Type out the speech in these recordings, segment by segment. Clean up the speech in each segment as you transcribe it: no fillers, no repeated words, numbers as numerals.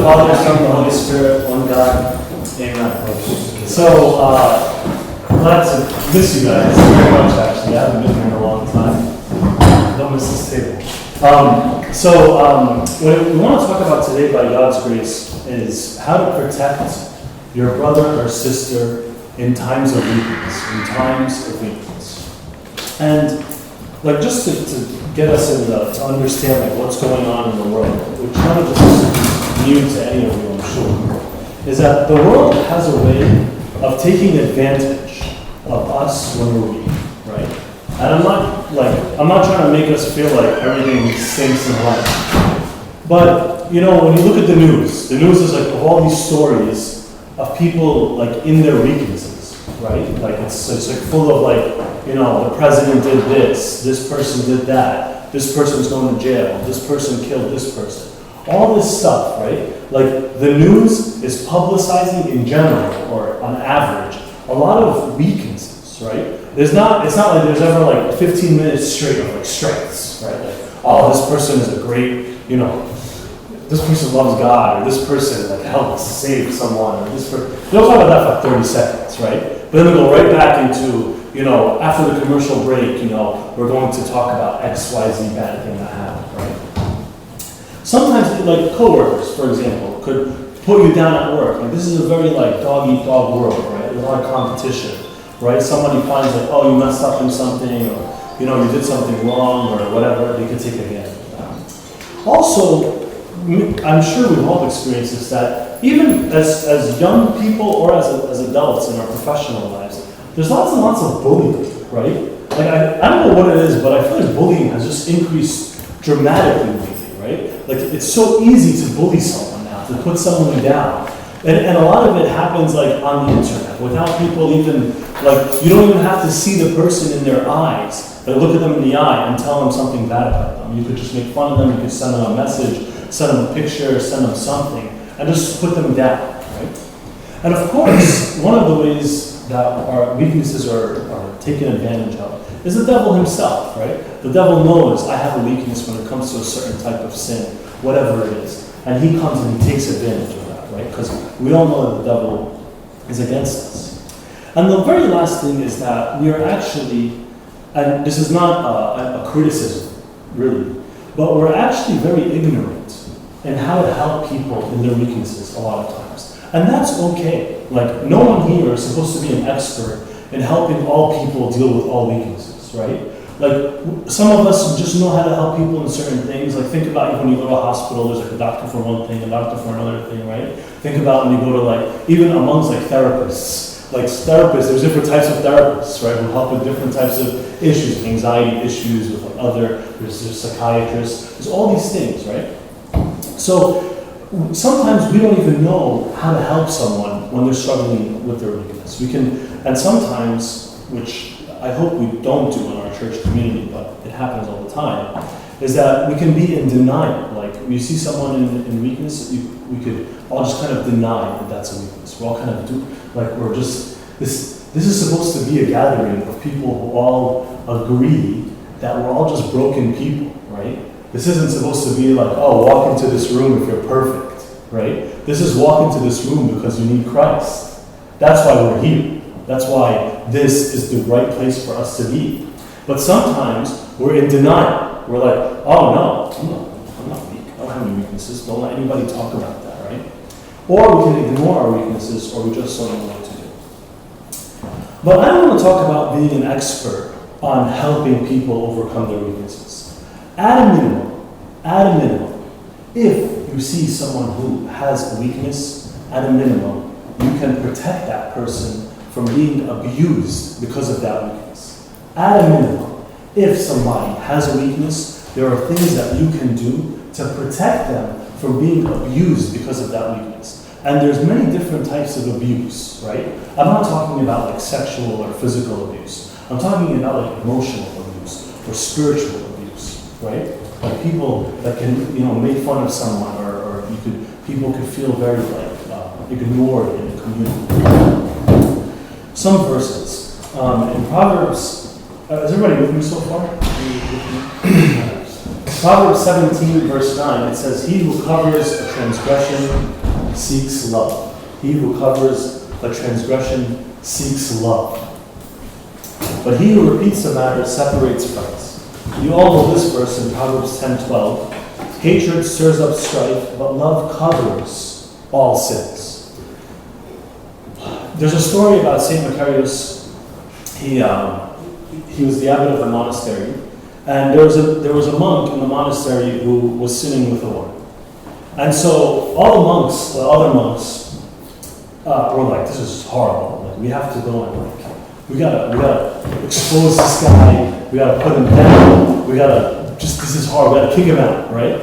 Father, Son, and the Holy Spirit, one God. Amen. So, glad to miss you guys very much, actually. I haven't been here in a long time. Don't miss this table. What we want to talk about today, by God's grace, is how to protect your brother or sister in times of weakness. And just to get us to understand what's going on in the world, which none of this is new to any of you, I'm sure, is that the world has a way of taking advantage of us when we're weak, right? And I'm not trying to make us feel like everything stinks in life. But when you look at the news is of all these stories of people in their weaknesses, right? It's full of the president did this person did that, this person's going to jail, this person killed this person. All this stuff, right? The news is publicizing in general, or on average, a lot of weaknesses, right? It's not like there's ever 15 minutes straight of strengths, right? This person is a great, this person loves God, or this person helped save someone, or this person. They'll talk about that for 30 seconds, right? But then we go right back into, after the commercial break, we're going to talk about XYZ bad thing that happened, right? Sometimes, coworkers, for example, could put you down at work. This is a very dog-eat-dog world, right? There's a lot of competition, right? Somebody finds you messed up in something, or you did something wrong, or whatever. They could take advantage of that. Also, I'm sure we've all experienced this, that even as young people or as adults in our professional lives, there's lots and lots of bullying, right? I don't know what it is, but I feel like bullying has just increased dramatically lately, right? It's so easy to bully someone now, to put someone down. And a lot of it happens on the internet, without people even, you don't even have to see the person in their eyes. Look at them in the eye and tell them something bad about them. You could just make fun of them, you could send them a message, send them a picture, send them something, and just put them down, right? And of course, one of the ways that our weaknesses are taken advantage of is the devil himself, right? The devil knows I have a weakness when it comes to a certain type of sin, whatever it is, and he comes and he takes advantage of that, right? Because we all know that the devil is against us. And the very last thing is that we are actually, and this is not a criticism, really, but we're actually very ignorant in how to help people in their weaknesses a lot of times. And that's okay. No one here is supposed to be an expert in helping all people deal with all weaknesses, right? Some of us just know how to help people in certain things. Think about when you go to a hospital, there's a doctor for one thing, a doctor for another thing, right? Think about when you go to even amongst therapists. Therapists, there's different types of therapists, right? Who help with different types of issues, anxiety issues, with there's psychiatrists, there's all these things, right? So sometimes we don't even know how to help someone when they're struggling with their weakness. And sometimes, which I hope we don't do in our church community, but it happens all the time, is that we can be in denial. When you see someone in weakness, we could all just kind of deny that that's a weakness. We're all kind of we're just, this is supposed to be a gathering of people who all agree that we're all just broken people, right? This isn't supposed to be walk into this room if you're perfect, right? This is walk into this room because you need Christ. That's why we're here. That's why this is the right place for us to be. But sometimes we're in denial. We're oh no, I'm not weak. I don't have any weaknesses. Don't let anybody talk about that, right? Or we can ignore our weaknesses, or we just don't know what to do. But I don't want to talk about being an expert on helping people overcome their weaknesses. At a minimum, if you see someone who has a weakness, at a minimum, you can protect that person from being abused because of that weakness. At a minimum, if somebody has a weakness, there are things that you can do to protect them from being abused because of that weakness. And there's many different types of abuse, right? I'm not talking about sexual or physical abuse. I'm talking about emotional abuse or spiritual abuse, right? People that can, make fun of someone, or people could feel very ignored in the community. Some verses in Proverbs. Is everybody with me so far? Proverbs 17, verse 9, it says, he who covers a transgression seeks love. He who covers a transgression seeks love. But he who repeats the matter separates friends. You all know this verse in Proverbs 10:12. Hatred stirs up strife, but love covers all sins. There's a story about Saint Macarius. He was the abbot of a monastery, and there was a monk in the monastery who was sinning with a woman. And so all the monks, the other monks, were like, "This is horrible. Like, we have to go and we gotta expose this guy. We gotta put him down. This is hard. We gotta kick him out, right?"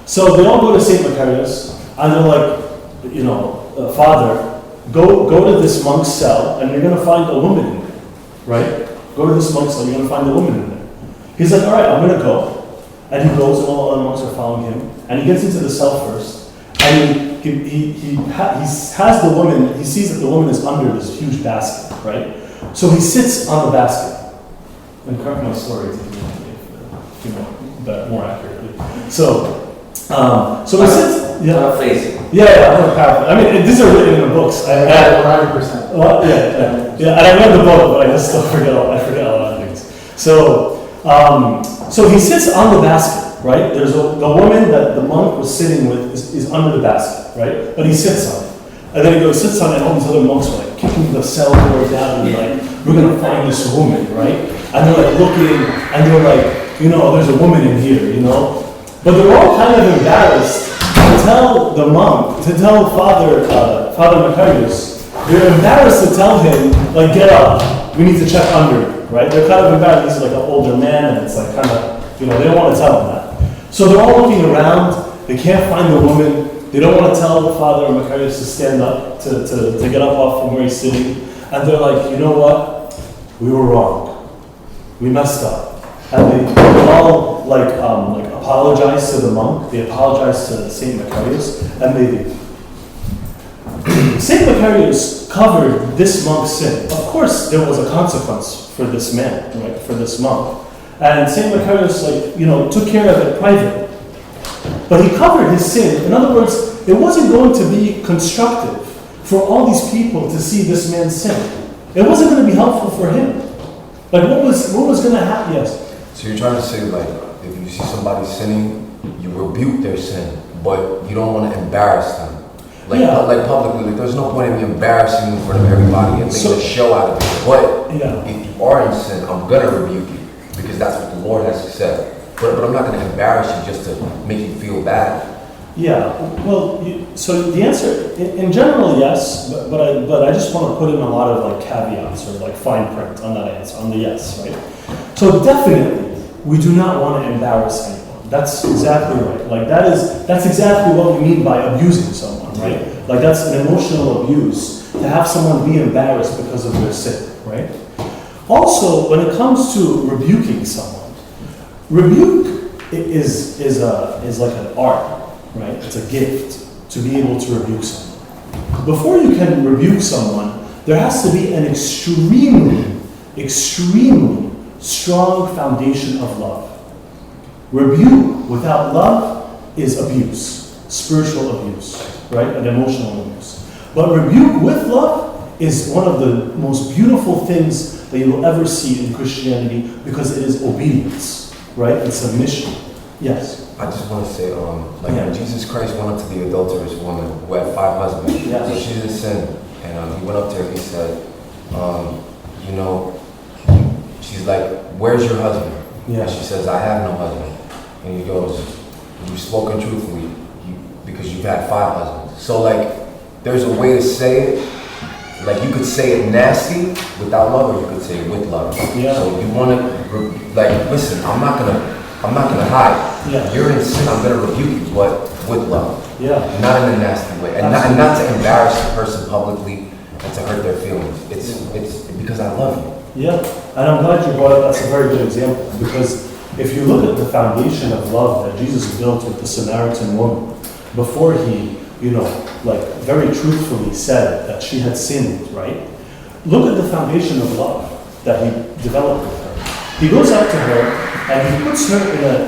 So they all go to Saint Macarius, and they're like, Father, go to this monk's cell, and you're gonna find a woman in there, right? Go to this monk's cell, you're gonna find a woman in there. He's like, all right, I'm gonna go. And he goes, and all the other monks are following him. And he gets into the cell first, and he has the woman. He sees that the woman is under this huge basket, right? So he sits on the basket. And correct my story more accurately. So he sits. Paraphrasing. Yeah, I'm gonna paraphrase. I mean, these are written in the books. 100%. Well, yeah. And I read the book, but I just still forget a lot of things. So he sits on the basket, right? There's the woman that the monk was sitting with is under the basket, right? But he sits on it. And then he goes, sits on it, and all these other monks are like kicking the cell door down and like, we're going to find this woman, right? And they're like looking, and they're like, there's a woman in here, But they're all kind of embarrassed to tell the monk, to tell Father Macarius. They're embarrassed to tell him, like, get up, we need to check under you, right? They're kind of embarrassed. He's like an older man, and it's like kind of, they don't want to tell him that. So they're all looking around. They can't find the woman. They don't want to tell Father Macarius to stand up, to get up off from where he's sitting. And they're like, you know what? We were wrong. We messed up. And they all like apologize to the monk. They apologize to Saint Macarius, and they leave. Saint Macarius covered this monk's sin. Of course, there was a consequence for this man, right? For this monk, and Saint Macarius, took care of it privately. But he covered his sin. In other words, it wasn't going to be constructive for all these people to see this man's sin. It wasn't going to be helpful for him. Like, what was going to happen? Yes. So you're trying to say, like, if you see somebody sinning, you rebuke their sin, but you don't want to embarrass them. Like publicly, like, there's no point in me embarrassing you in front of everybody and making a show out of it. But if you are in sin, I'm gonna rebuke you because that's what the Lord has said. But I'm not gonna embarrass you just to make you feel bad. Yeah. Well, so the answer, in general, yes, but I just want to put in a lot of like caveats or like fine print on that answer, on the yes, right? So definitely, we do not want to embarrass anyone. That's exactly right. Like that's exactly what we mean by abusing someone, right? Like that's an emotional abuse, to have someone be embarrassed because of their sin, right? Also, when it comes to rebuking someone, rebuke is like an art, right? It's a gift to be able to rebuke someone. Before you can rebuke someone, there has to be an extremely strong foundation of love. Rebuke without love is abuse, spiritual abuse, right? And emotional abuse. But rebuke with love is one of the most beautiful things that you will ever see in Christianity because it is obedience, right? It's submission. Yes? I just want to say, when Jesus Christ went up to the adulterous woman who had 5 husbands, so she didn't sin, and he went up to her and he said, she's like, where's your husband? Yeah. And she says, I have no husband. And he goes, you've spoken truthfully because you've had 5 husbands. So there's a way to say it. Like you could say it nasty without love, or you could say it with love. Yeah. So you want to, listen, I'm not gonna hide. Yeah. You're in sin, I'm gonna rebuke you, but with love. Yeah. Not in a nasty way. And not to embarrass the person publicly and to hurt their feelings. It's because I love you. Yeah. And I'm glad you brought up, that's a very good example, because if you look at the foundation of love that Jesus built with the Samaritan woman, before he, very truthfully said that she had sinned, right? Look at the foundation of love that he developed with her. He goes up to her and he puts her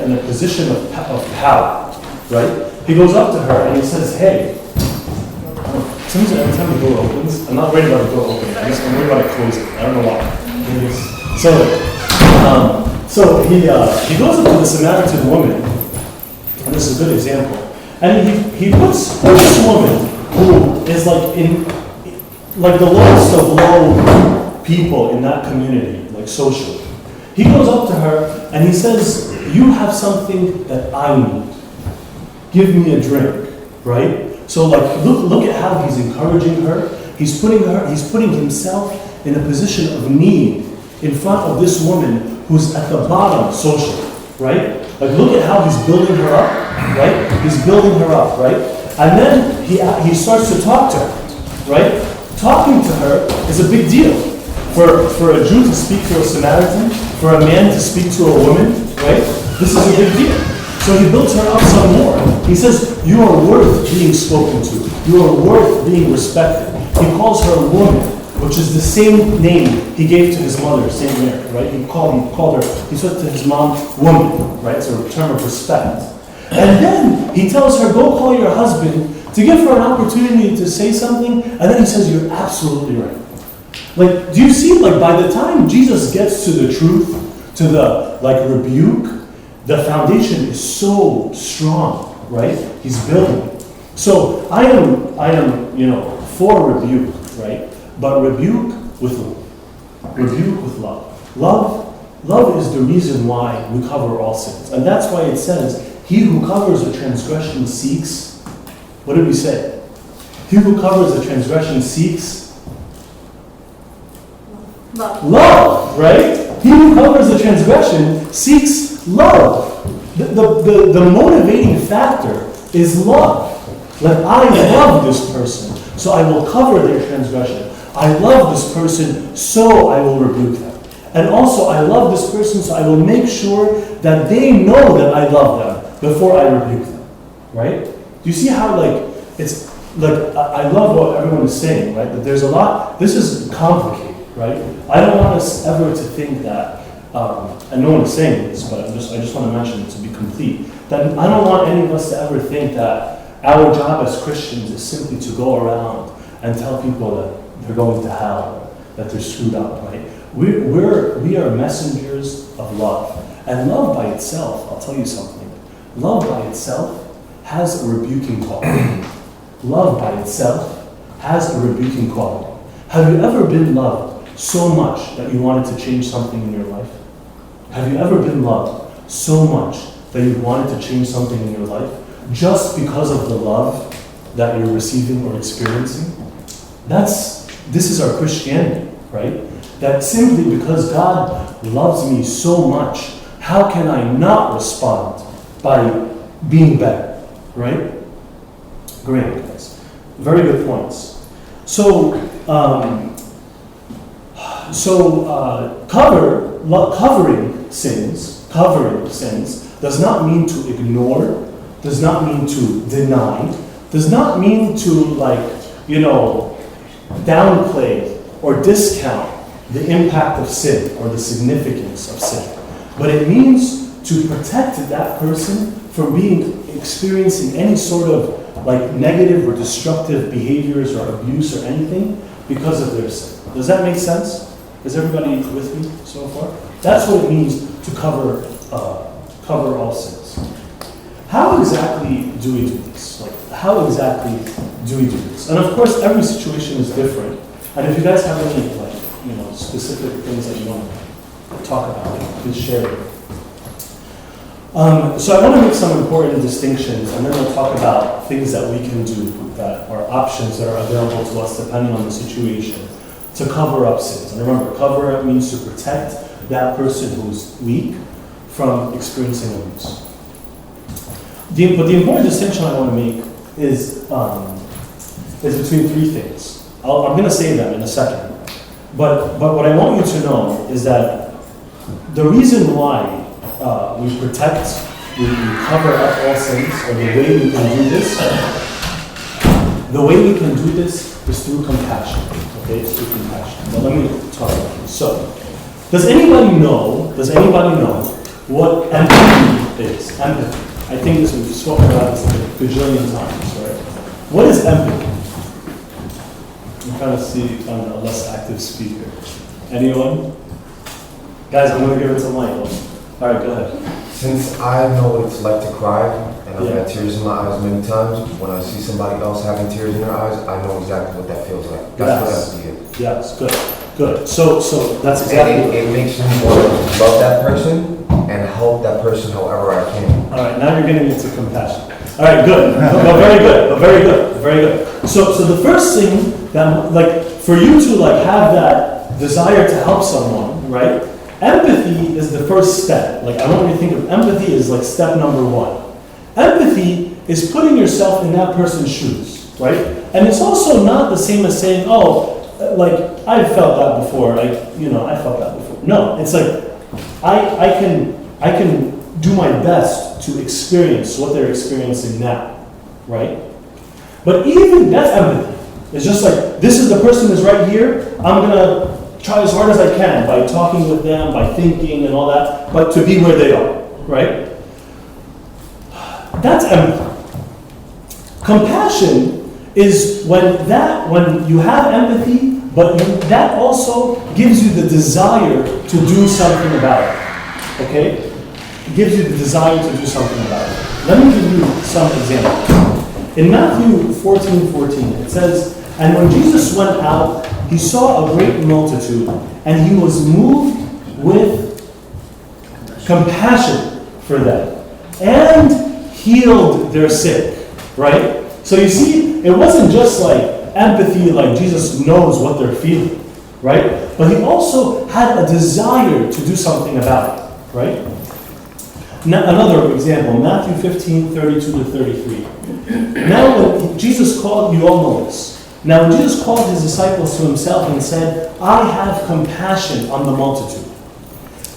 in a position of power, right? He goes up to her and he says, hey, sometimes every time the door opens, I'm not worried about the door opening, I'm worried about it closing. I don't know why. So he goes up to the Samaritan woman, and this is a good example, and he puts this woman who is like the lowest of low people in that community, like socially. He goes up to her and he says, you have something that I need. Give me a drink, right? So like, look at how he's encouraging her. He's putting himself in a position of need in front of this woman who's at the bottom socially, right? Like, look at how he's building her up, right? He's building her up, right? And then he starts to talk to her, right? Talking to her is a big deal. For a Jew to speak to a Samaritan, for a man to speak to a woman, right? This is a big deal. So he builds her up some more. He says, you are worth being spoken to. You are worth being respected. He calls her a woman, which is the same name he gave to his mother, Saint Mary, right? He called her, he said to his mom, woman, right? It's a term of respect. And then he tells her, go call your husband, to give her an opportunity to say something, and then he says, you're absolutely right. Like, do you see, like, by the time Jesus gets to the truth, to the, like, rebuke, the foundation is so strong, right? He's building it. So I am, for rebuke, right? But rebuke with love. Rebuke with love. Love is the reason why we cover all sins. And that's why it says, he who covers a transgression seeks, what did we say? He who covers a transgression seeks love, right? He who covers a transgression seeks love. The motivating factor is love. Like, I love this person, so I will cover their transgression. I love this person, so I will rebuke them. And also, I love this person, so I will make sure that they know that I love them before I rebuke them. Right? Do you see how, like, it's, like, I love what everyone is saying, right? That there's a lot, this is complicated, right? I don't want us ever to think that, and no one is saying this, but I just want to mention it to be complete, that I don't want any of us to ever think that our job as Christians is simply to go around and tell people that they're going to hell, that they're screwed up, right? We are messengers of love. And love by itself, I'll tell you something, love by itself has a rebuking quality. Love by itself has a rebuking quality. Have you ever been loved so much that you wanted to change something in your life? Have you ever been loved so much that you wanted to change something in your life just because of the love that you're receiving or experiencing? This is our Christianity, right? That simply because God loves me so much, how can I not respond by being better, right? Great, guys. Very good points. So, covering sins does not mean to ignore, does not mean to deny, does not mean to, downplay or discount the impact of sin or the significance of sin. But it means to protect that person from experiencing any sort of negative or destructive behaviors or abuse or anything because of their sin. Does that make sense? Is everybody with me so far? That's what it means to cover all sins. How exactly do we do this? How exactly do we do this? And of course, every situation is different. And if you guys have any specific things that you want to talk about, please share it. So I want to make some important distinctions, and then we'll talk about things that we can do that are options that are available to us depending on the situation to cover up sins. And remember, cover up means to protect that person who's weak from experiencing abuse. But the important distinction I want to make is between three things. I'm going to say them in a second. But what I want you to know is that the reason why we cover up all sins, or the way we can do this is through compassion. Okay, it's through compassion. Now let me talk about this. So, does anybody know what empathy is. Empathy. I think this we've spoken about this like a gajillion times, right? What is empathy? I'm trying to see if I'm a less active speaker. Anyone? Guys, I'm going to give it to Michael. All right, go ahead. Since I know what it's like to cry, and I've had tears in my eyes many times, when I see somebody else having tears in their eyes, I know exactly what that feels like. That's what empathy is. Yes, good. Good. So that's exactly it makes me want to love that person and help that person however I can. All right, now you're getting into compassion. All right, good. But very good. But very good. Very good. So the first thing that, like, for you to like have that desire to help someone, right? Empathy is the first step. Like, I want you to think of empathy as like step number one. Empathy is putting yourself in that person's shoes, right? And it's also not the same as saying, oh, like, I've felt that before, like, I felt that before. No, it's like, I can do my best to experience what they're experiencing now, right? But even that's empathy. It's just like, this is the person who's right here, I'm gonna try as hard as I can by talking with them, by thinking and all that, but to be where they are, right? That's empathy. Compassion is when you have empathy, but that also gives you the desire to do something about it, okay? It gives you the desire to do something about it. Let me give you some examples. In Matthew 14:14, it says, "And when Jesus went out, he saw a great multitude, and he was moved with compassion for them, and healed their sick." Right? So you see, it wasn't just like empathy, like Jesus knows what they're feeling, right? But he also had a desire to do something about it, right? Now, another example, Matthew 15:32-33. Now when Jesus called, you all know this. Now when Jesus called his disciples to himself and said, "I have compassion on the multitude,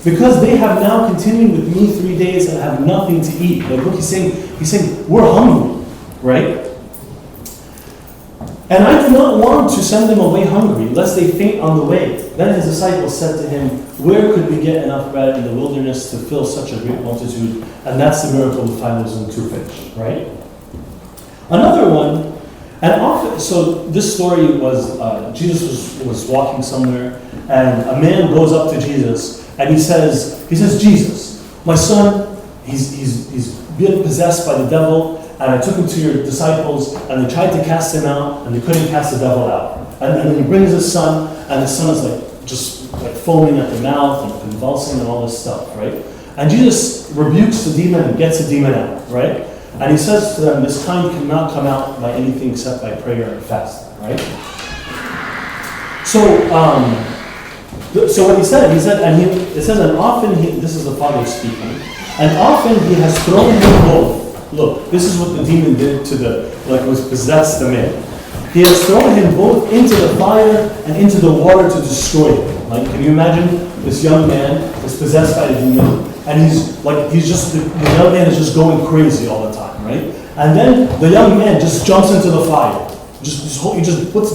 because they have now continued with me 3 days and have nothing to eat." Like, look, he's saying, we're hungry, right? "And I do not want to send them away hungry, lest they faint on the way." Then his disciples said to him, "Where could we get enough bread in the wilderness to fill such a great multitude?" And that's the miracle of 5 loaves and 2 fish, right? Another one, and often, so this story was, Jesus was walking somewhere, and a man goes up to Jesus, and he says, "Jesus, my son, he's been possessed by the devil, and I took him to your disciples, and they tried to cast him out, and they couldn't cast the devil out. And then he brings his son, and his son is like just like foaming at the mouth and convulsing and all this stuff, right? And Jesus rebukes the demon and gets the demon out, right? And he says to them, this kind cannot come out by anything except by prayer and fasting, right? So, so what he said, it says, and often this is the Father speaking, and often he has thrown him both. Look, this is what the demon did to was possessed the man. He has thrown him both into the fire and into the water to destroy him. Like, can you imagine this young man is possessed by a demon, and the young man is just going crazy all the time, right? And then the young man just jumps into the fire. He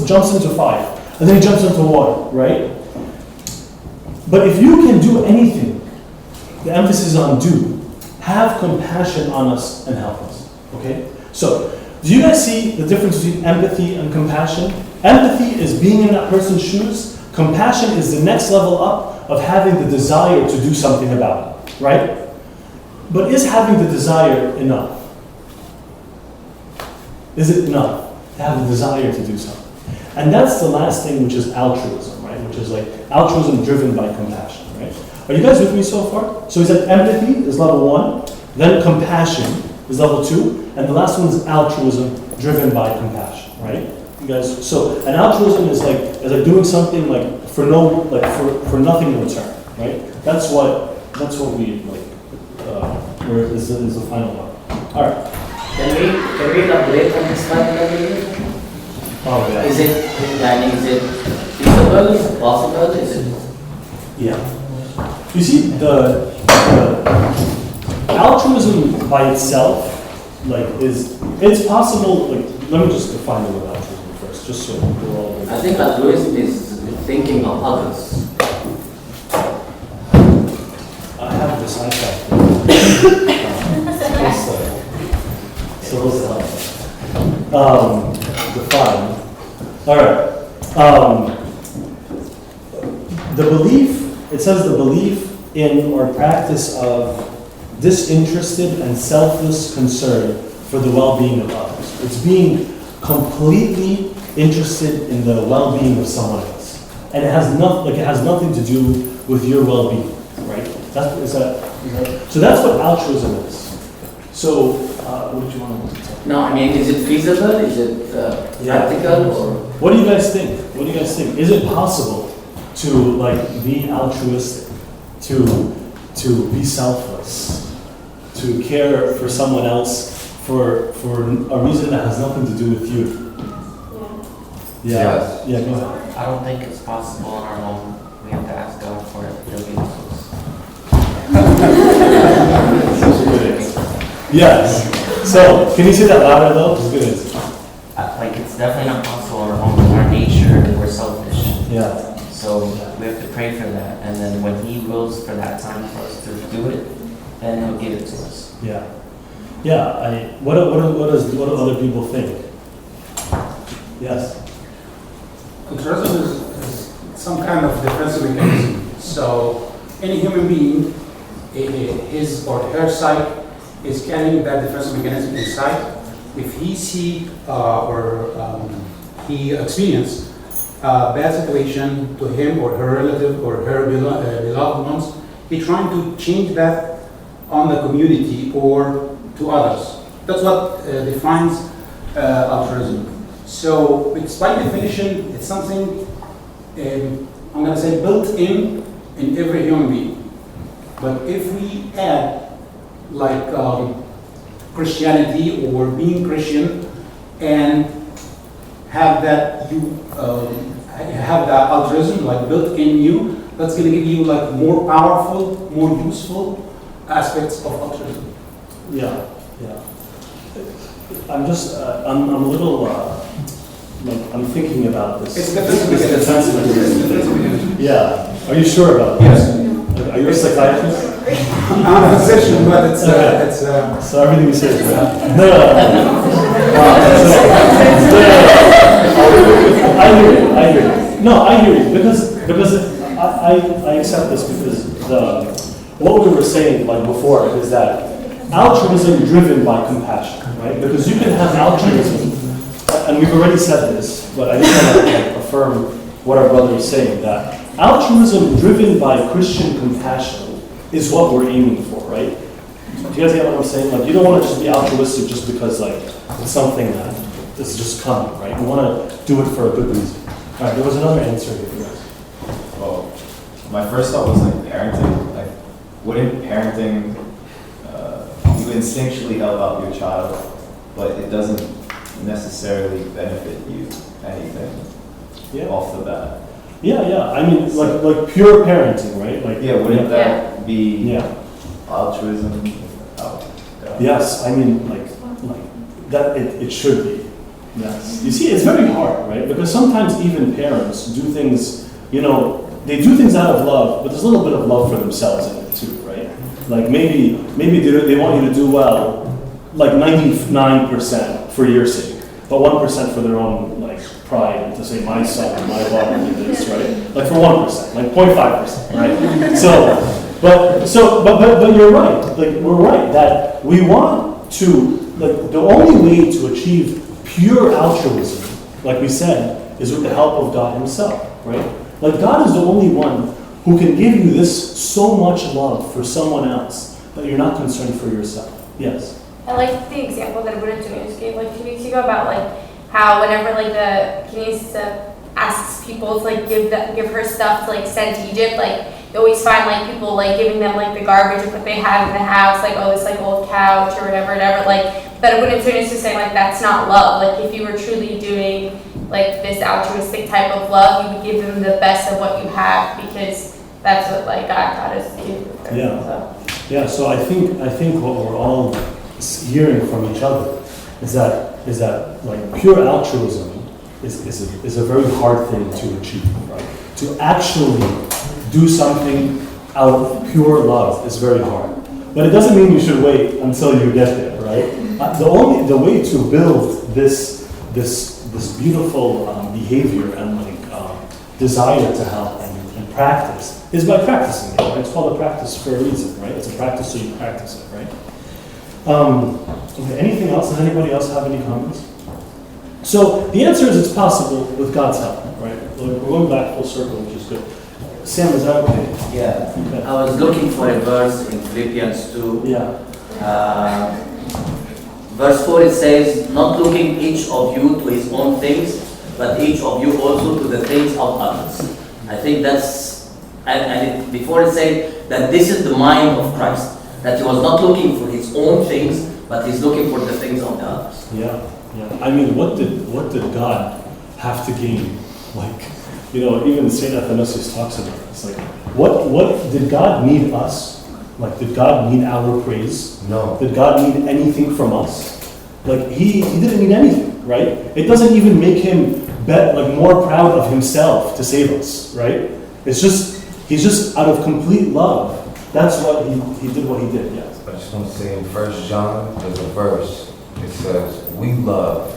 jumps into fire, and then he jumps into water, right? But if you can do anything, the emphasis is on do. Have compassion on us and help us. Okay? So, do you guys see the difference between empathy and compassion? Empathy is being in that person's shoes. Compassion is the next level up of having the desire to do something about it. Right? But is having the desire enough? Is it enough to have the desire to do something? And that's the last thing, which is altruism, right? Which is like altruism driven by compassion, right? Are you guys with me so far? So he said empathy is level 1, then compassion is level 2, and the last one is altruism driven by compassion, right? You guys, so an altruism is like doing something like for nothing in return, right? That's what we like. Where is the final one? All right. Can we elaborate on this one? Oh yeah. Is it feasible? Is it possible? Is it? Yeah. You see, the altruism by itself, it's possible. Let me just define the word altruism first, just so we're all. I think altruism is thinking of others. I have this iPad. Define. All right. The belief, it says the belief in or practice of disinterested and selfless concern for the well-being of others. It's being completely interested in the well-being of someone else. And it has nothing to do with your well-being, right? So that's what altruism is. So, what did you want to tell? No, I mean, is it feasible? Is it practical? Or? What do you guys think? Is it possible to be altruistic, to be selfless, to care for someone else for a reason that has nothing to do with you? Yes. Yeah, go ahead. I don't think it's possible on our own. We have to ask God for it. He'll give it to us. That's a good answer. Yes. So, can you say that louder though? It's a good answer. It's definitely not possible on our own. Our nature, we're selfish. Yeah. So we have to pray for that. And then when He wills for that time for us to do it, then He'll give it to us. Yeah. Yeah. What do other people think? Yes. Altruism is some kind of defensive mechanism. So any human being, his or her psyche is carrying that defensive mechanism inside. If he see he experience a bad situation to him or her relative or her beloved ones, he trying to change that on the community or to others. That's what defines altruism. So it's by definition, it's something I'm going to say built in every human being. But if we add Christianity or being Christian and have that have that altruism built in you, that's going to give you more powerful, more useful aspects of altruism. Yeah. I'm just I'm a little I'm thinking about this. It's defensive mechanism. Yeah. Are you sure about Yes. that? Are you a psychiatrist? I'm a physician, but it's So everything you say is right. No. I hear you. No, I hear you because I accept this because what we were saying before is that altruism driven by compassion, right? Because you can have altruism, and we've already said this, but I just want to affirm what our brother is saying, that altruism driven by Christian compassion is what we're aiming for, right? Do you guys get what I'm saying? You don't want to just be altruistic just because it's something that is just coming, right? You want to do it for a good reason. All right, there was another answer here, guys. Well, my first thought was parenting. Wouldn't parenting, you instinctually help out your child, but it doesn't necessarily benefit you anything off the bat. Yeah. I mean, like pure parenting, right? Wouldn't that be altruism? Yes, I mean, that. It should be. Yes. You see, it's very hard, right? Because sometimes even parents do things. They do things out of love, but there's a little bit of love for themselves in it too, right? Maybe they want you to do well, 99% for your sake, but 1% for their own pride and to say my son or my daughter did this, right? For 1%, 0.5%, right? But you're right. We're right that we want to the only way to achieve pure altruism, like we said, is with the help of God Himself, right? God is the only one who can give you this so much love for someone else that you're not concerned for yourself. Yes. I like the example that Abuddha Tunis gave 2 weeks ago about how whenever the Kenisa asks people to give her stuff to send to Egypt, you always find people giving them the garbage that they have in the house, this old couch or whatever. But Abuddha Tunis is saying that's not love. If you were truly doing this altruistic type of love, you would give them the best of what you have because that's what God taught us to do. Yeah. So I think what we're all hearing from each other is that pure altruism is a very hard thing to achieve, right? To actually do something out of pure love is very hard. But it doesn't mean you should wait until you get there, right? The way to build this this beautiful behavior and desire to help and practice is by practicing it, right? It's called a practice for a reason, right? It's a practice so you practice it, right? Okay, anything else? Does anybody else have any comments? So the answer is it's possible with God's help, right? We're going back full circle, which is good. Sam, is that okay? Yeah. Okay. I was looking for a verse in Philippians 2. Yeah. Verse 4 it says, not looking each of you to his own things, but each of you also to the things of others. I think that's, before it said that this is the mind of Christ, that he was not looking for his own things, but he's looking for the things of the others. Yeah, yeah. I mean, what did God have to gain? Like, even Saint Athanasius talks about it. It's like, what did God need us? Like, did God need our praise? No. Did God need anything from us? Like, he didn't need anything, right? It doesn't even make him more proud of himself to save us, right? It's just, he's just out of complete love. That's what he did what he did, yes. I just want to say in 1 John, there's a verse. It says, we love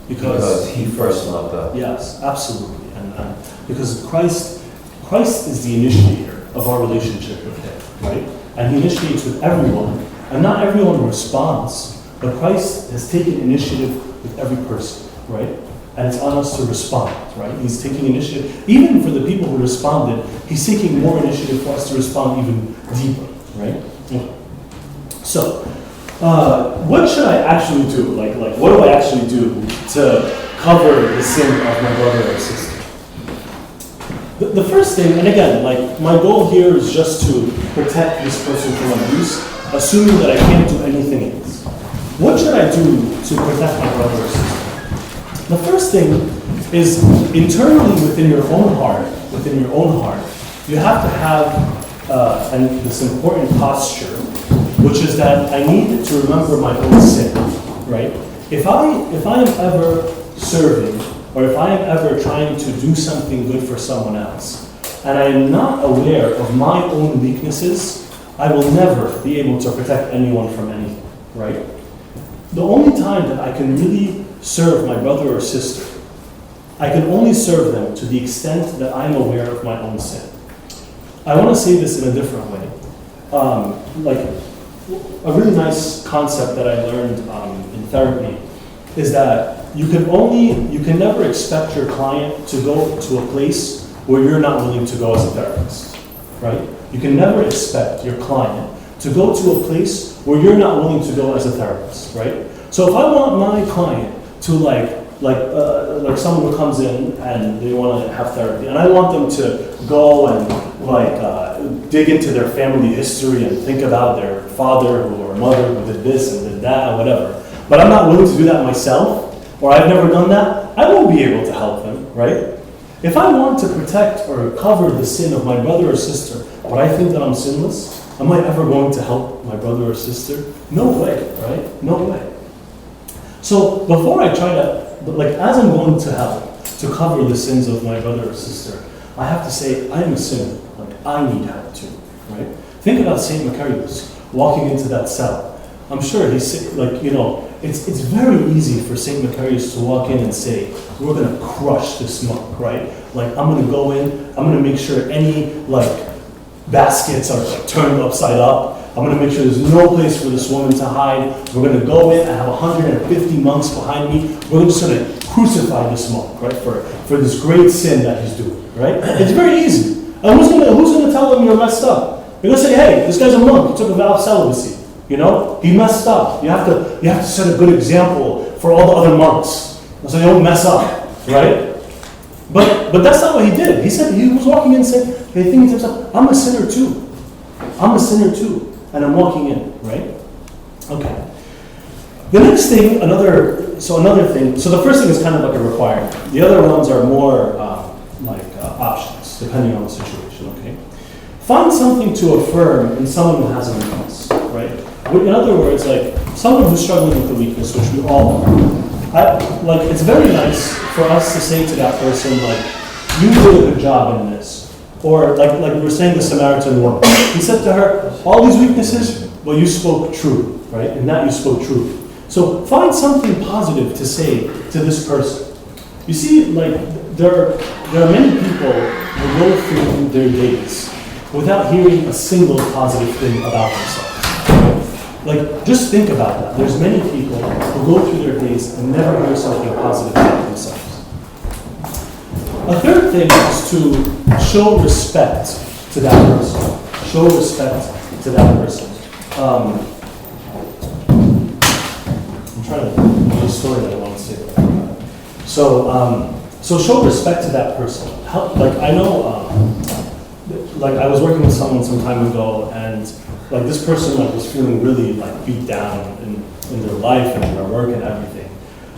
because he first loved us. Yes, absolutely. And because Christ is the initiator of our relationship with him, right? And he initiates with everyone, and not everyone responds, but Christ has taken initiative with every person, right? And it's on us to respond, right? He's taking initiative. Even for the people who responded, he's taking more initiative for us to respond even deeper, right? Okay. So, what should I actually do? Like, what do I actually do to cover the sin of my brother or sister? The first thing, and again, my goal here is just to protect this person from abuse, assuming that I can't do anything else. What should I do to protect my brother or sister? The first thing is internally within your own heart, you have to have this important posture, which is that I need to remember my own sin, right? If I am ever serving, or if I am ever trying to do something good for someone else, and I am not aware of my own weaknesses, I will never be able to protect anyone from anything, right? The only time that I can really serve my brother or sister, I can only serve them to the extent that I'm aware of my own sin. I want to say this in a different way. A really nice concept that I learned in therapy is that you can never expect your client to go to a place where you're not willing to go as a therapist, right? You can never expect your client to go to a place where you're not willing to go as a therapist, right? So if I want my client to like someone who comes in and they want to have therapy, and I want them to go and dig into their family history and think about their father or mother who did this and did that or whatever, but I'm not willing to do that myself, or I've never done that, I won't be able to help them, right? If I want to protect or cover the sin of my brother or sister, but I think that I'm sinless, am I ever going to help my brother or sister? No way, right? No way. So before I try to, as I'm going to help to cover the sins of my brother or sister, I have to say, I am a sinner. I need help too, right? Think about Saint Makar walking into that cell. I'm sure he's it's very easy for Saint Makar to walk in and say, we're going to crush this monk, right? I'm going to go in, I'm going to make sure any baskets are turned upside up. I'm going to make sure there's no place for this woman to hide. We're going to go in, I have 150 monks behind me. We're just going to crucify this monk, right, for this great sin that he's doing, right? It's very easy. And who's going to tell them you're messed up? You're going to say, hey, this guy's a monk. He took a vow of celibacy. He messed up. You have to set a good example for all the other monks so they don't mess up, right? But that's not what he did. He said, he was walking in and said, hey, thinking to himself, I'm a sinner too. I'm a sinner too. And I'm walking in, right? Okay. The next thing, another thing, so the first thing is kind of like a requirement. The other ones are more options, depending on the situation, okay? Find something to affirm in someone who has a weakness, right? In other words, someone who's struggling with a weakness, which we all are. It's very nice for us to say to that person, you did a good job in this. Or like we were saying the Samaritan woman. He said to her, all these weaknesses, well, you spoke true, right? In that you spoke true. So find something positive to say to this person. You see, like, there are many people who go through their days without hearing a single positive thing about themselves. Like, just think about that. There's many people who go through their days and never hear something positive about themselves. A third thing is to show respect to that person. Show respect to that person. I'm trying to do a story that I want to say. So show respect to that person. Like, I know, like, I was working with someone some time ago, and like, this person like was feeling really like beat down in their life and in their work and everything.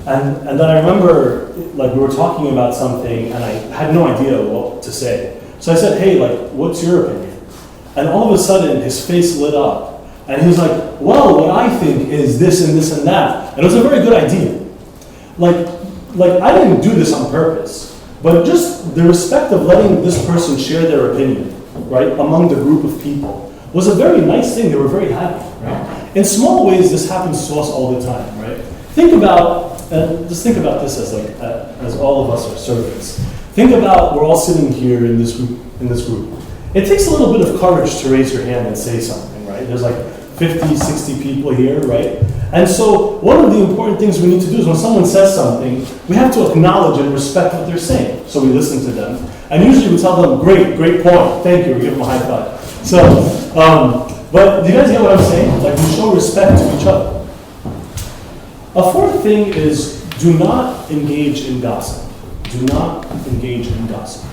And then I remember, like, we were talking about something, and I had no idea what to say. So I said, hey, like, what's your opinion? And all of a sudden, his face lit up, and he was like, well, what I think is this and this and that. And it was a very good idea. Like I didn't do this on purpose, but just the respect of letting this person share their opinion, right, among the group of people was a very nice thing. They were very happy, right? In small ways, this happens to us all the time, right? Just think about this as like, as all of us are servants. Think about, we're all sitting here in this group. It takes a little bit of courage to raise your hand and say something, right? There's like 50, 60 people here, right? And so one of the important things we need to do is when someone says something, we have to acknowledge and respect what they're saying. So we listen to them. And usually we tell them, great point, thank you, we give them a high five. So, but do you guys get what I'm saying? Like, we show respect to each other. A fourth thing is, do not engage in gossip. Do not engage in gossip.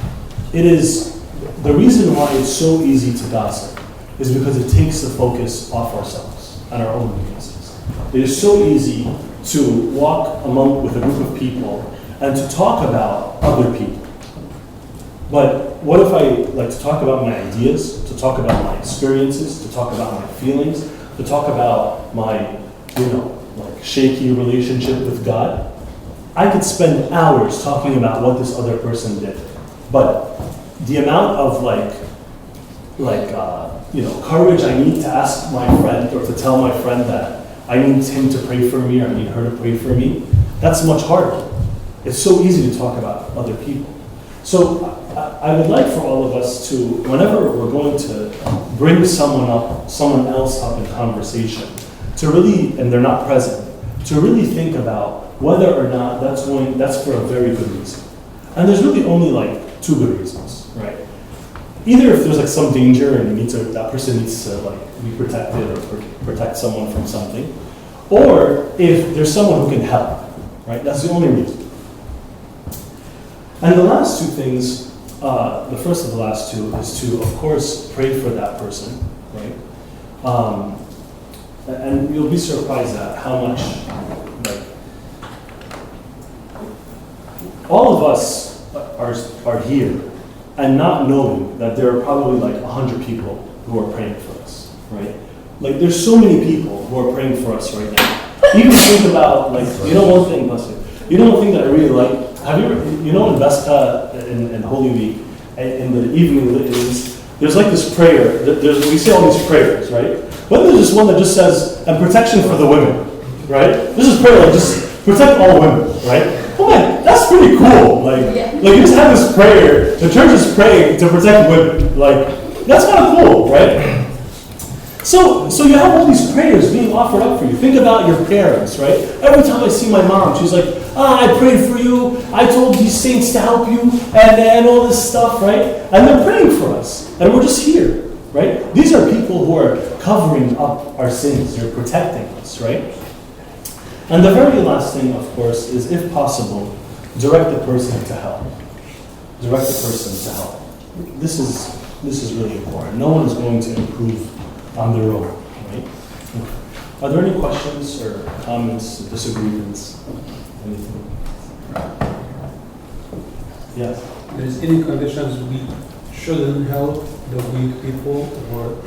It is, the reason why it's so easy to gossip is because it takes the focus off ourselves and our own weaknesses. It is so easy to walk with a group of people and to talk about other people. But what if I like to talk about my ideas, to talk about my experiences, to talk about my feelings, to talk about my, like, shaky relationship with God? I could spend hours talking about what this other person did. But the amount of courage I need to ask my friend or to tell my friend that I need him to pray for me or I need her to pray for me, that's much harder. It's so easy to talk about other people. So I would like for all of us to, whenever we're going to bring someone else up in conversation, to really, and they're not present, to really think about whether or not that's for a very good reason. And there's really only like two good reasons, right? Either if there's like some danger and that person needs to like be protected or protect someone from something, or if there's someone who can help, right? That's the only reason. And the last two things, the first of the last two is to, of course, pray for that person, right? And you'll be surprised at how much, like, all of us are here and not knowing that there are probably like 100 people who are praying for us, right? Like, there's so many people who are praying for us right now. Even think about, like, one thing, bless you. One thing that I really like, have you ever, in Vesca, in Holy Week, in the evening litanies, there's like this prayer, we say all these prayers, right? But there's this one that just says, and protection for the women, right? This is prayer like, just protect all women, right? Oh man, that's pretty cool. Like you just have this prayer, the church is praying to protect women. Like, that's kind of cool, right? So you have all these prayers being offered up for you. Think about your parents, right? Every time I see my mom, she's like, I prayed for you, I told these saints to help you, and all this stuff, right? And they're praying for us, and we're just here, right? These are people who are covering up our sins, they're protecting us, right? And the very last thing, of course, is, if possible, direct the person to help. Direct the person to help. This is really important. No one is going to improve on their own, right? Okay. Are there any questions or comments, disagreements, anything? Yes? There's any conditions we shouldn't help the weak people, or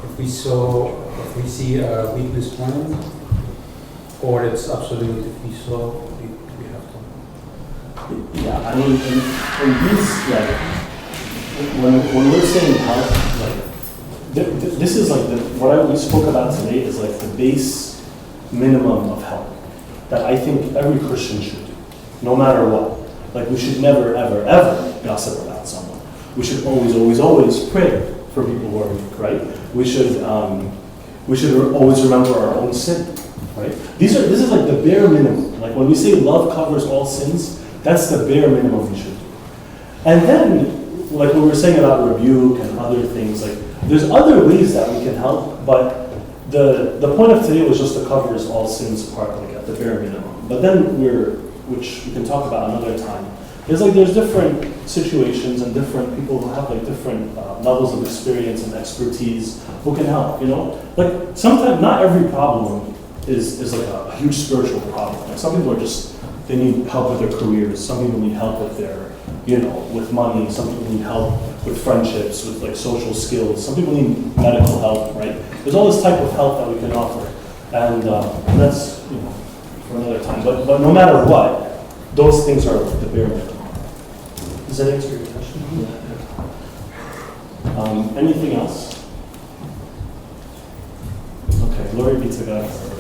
if we see a weakness point, or it's absolute if we saw we have to. Yeah, I mean, in these, like, when we're saying help, like, this is like what we spoke about today is like the base minimum of help, that I think every Christian should do, no matter what. Like, we should never, ever, ever gossip about someone. We should always, always, always pray for people who are weak, right? We should always remember our own sin, right? This is like the bare minimum. Like, when we say love covers all sins, that's the bare minimum we should do. And then, like what we were saying about rebuke and other things, like, there's other ways that we can help, but the point of today was just to cover all sins part, like at the bare minimum. But then which we can talk about another time, is like there's different situations and different people who have like different levels of experience and expertise who can help, you know? Like, sometimes, not every problem is like a huge spiritual problem. Like, some people are just, they need help with their careers, some people need help with their, you know, with money, some people need help with friendships, with like social skills, some people need medical help, right? There's all this type of help that we can offer, and that's, you know, for another time. But no matter what, those things are the bare minimum. Does that answer your question? Yeah. Anything else? Okay, glory be to God.